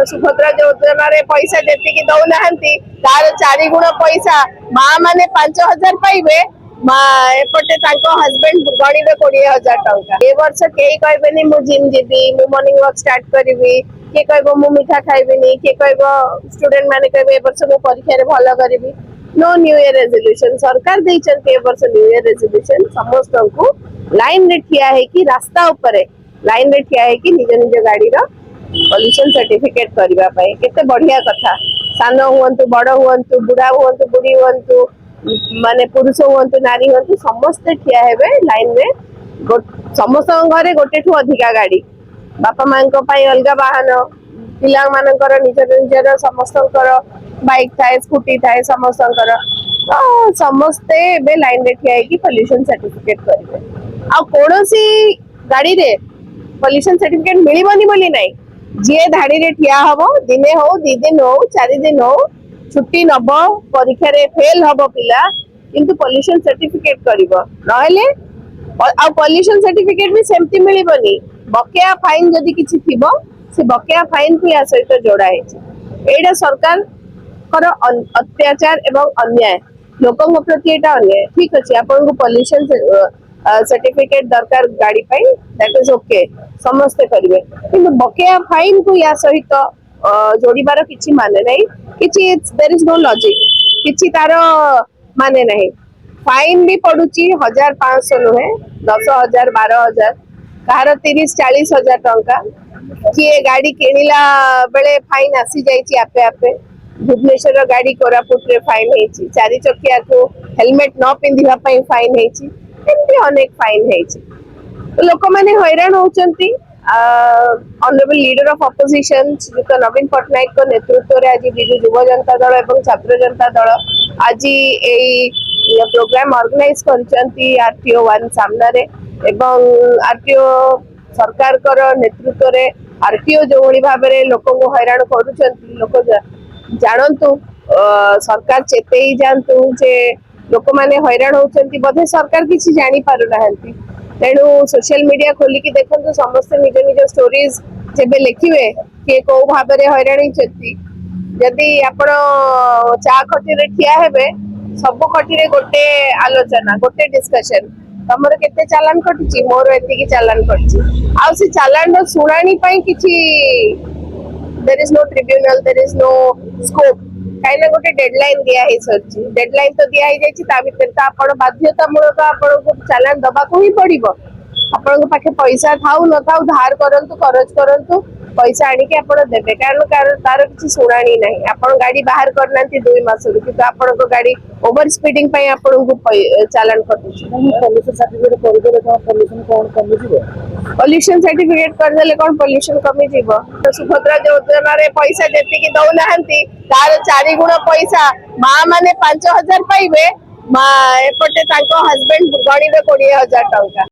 सुभद्रा योजना रे पैसा जेतिकी दौना तार 4 गुण पैसा माँ माने 5,000 पाइबे एपटे हजबैंड गणिबे 20,000 टंका। ए वर्ष केही कहबेनी मु जिम जीबी मु मॉर्निंग वॉक स्टार्ट करिवि के कहबो मु मिठा खाइबिनी के कहबो स्टूडेंट माने कहबे ए वर्ष मु परीक्षा रे भलो करिवि। नो न्यू ईयर रेजोल्यूशन सरकार देइचंती ए वर्ष न्यू ईयर रेजोल्यूशन समस्त को लाइन रे ठिया है कि रास्ता ऊपर लाइन रे ठिया है कि निज निज गाड़ी रो पॉल्यूशन सर्टिफिकेट करबा पई केते बढ़िया कथा। सान हुअंतु बड़ हुअंतु बुढ़ा हुअंतु बुढ़ी हुअंतु माने पुरुष हुअंतु नारी हुअंतु समस्त ठिया हेबे लाइन रे समस्त घरे गोटे ठु अधिका गाड़ी बापा मां को पई अलगा वाहन पिला मानकर निज निजर समस्तकर बाइक थाए स्कूटी थाए समस्तकर तो समस्ते बे लाइन रे ठिया कि पॉल्यूशन सर्टिफिकेट करिवे आ कोनोसी गाड़ी रे पॉल्यूशन सर्टिफिकेट मिलिबनी बोली नाही जे धाड़ी रे ठिया हबो दिने हो 2 दिन हो 4 दिन हो छुट्टी नब परीक्षा रे फेल हबो पिला किंतु पॉल्यूशन सर्टिफिकेट करिवो नहले आ पॉल्यूशन सर्टिफिकेट भी सेमती मिलिबनी बकेया फाइन जदी किछि थिबो से बकेया फाइन को या सहित जोड़ा है एडा सरकार कर अत्याचार एवं अन्याय लोकों प्रति एटा अन्याय ठीक अछि आपन को पॉल्यूशन सर्टिफिकेट दरकार गाड़ी पाई दैट इज ओके समस्त करिवे किंतु बकेया फाइन को या सहित जोड़ीबार किछि माने नहीं किछि देयर इज नो लॉजिक किछि तार माने नहीं फाइन भी पडुची 1,500 नुहे 10,000 12,000 कहार 30-40,000 टंका किए गाड़ी किनिला बेले फाइन आसी जाइछि आपे आपे भुवनेश्वर गाड़ी कोरापुट रे फाइन हेछि 4 चकिया को हेलमेट न पिंधिबा पई फाइन हेछि एमती अनेक फाइन हेछि तो लोक माने हैरान होचंती। ऑनरेबल लीडर ऑफ ऑपोजिशन श्रीयुक्त नवीन पटनायक को नेतृत्व रे आज बिजु युवा जनता दल एवं छात्र जनता दल आज ए प्रोग्राम ऑर्गेनाइज करचंती आरटीओ 1 सामना रे एवं आरटीओ सरकार कर नेतृत्व रे आरटीओ जो भली भाबरे लोक को हैरान करूचंती लोक जानतु सरकार चेते ही जानतु जे लोक माने हैरान होचंती बधे सरकार किछि जानि पारु नाहंती तेणु सोशल मीडिया खोली की देखंतु समस्त निज निज स्टोरीज जेबे लिखिबे के को भाबरे हैरान हिचंती जदी आपण चा खटी रे ठिया हेबे सब खटी रे गोटे आलोचना गोटे डिस्कशन तमर केते चालान कटची मोर एति की चालान कटची आ से चालान रो सुनानी पई किछि there is no tribunal there is no scope काइना गोटे डेडलाइन दिया है सरची डेडलाइन तो दिया ही जायछि ता भीतर ता आपण बाध्यतामूलक आपण को चालान दबा को ही पड़िबो आपण को पाखे पैसा थाउ न थाउ धार करंतु खर्च करंतु पैसा आनी के आपण देबे कारण तार किछि सुनानी नाही आपण गाड़ी बाहर करनांती 2 मास रु कि आपण को गाड़ी ओवर स्पीडिंग पई आपण को चालान कटुछि पॉल्यूशन सर्टिफिकेट कर देले कोन पॉल्यूशन कोन कमी जिवो पॉल्यूशन सर्टिफिकेट कर देले कोन पॉल्यूशन कमी जिवो तो सुभद्रा योजना रे पैसा जेतिकी दौना तार 4 गुण पैसा माँ माने 5,000 पाइबे एपटे हजबैंड गणिबे 20,000 टंका।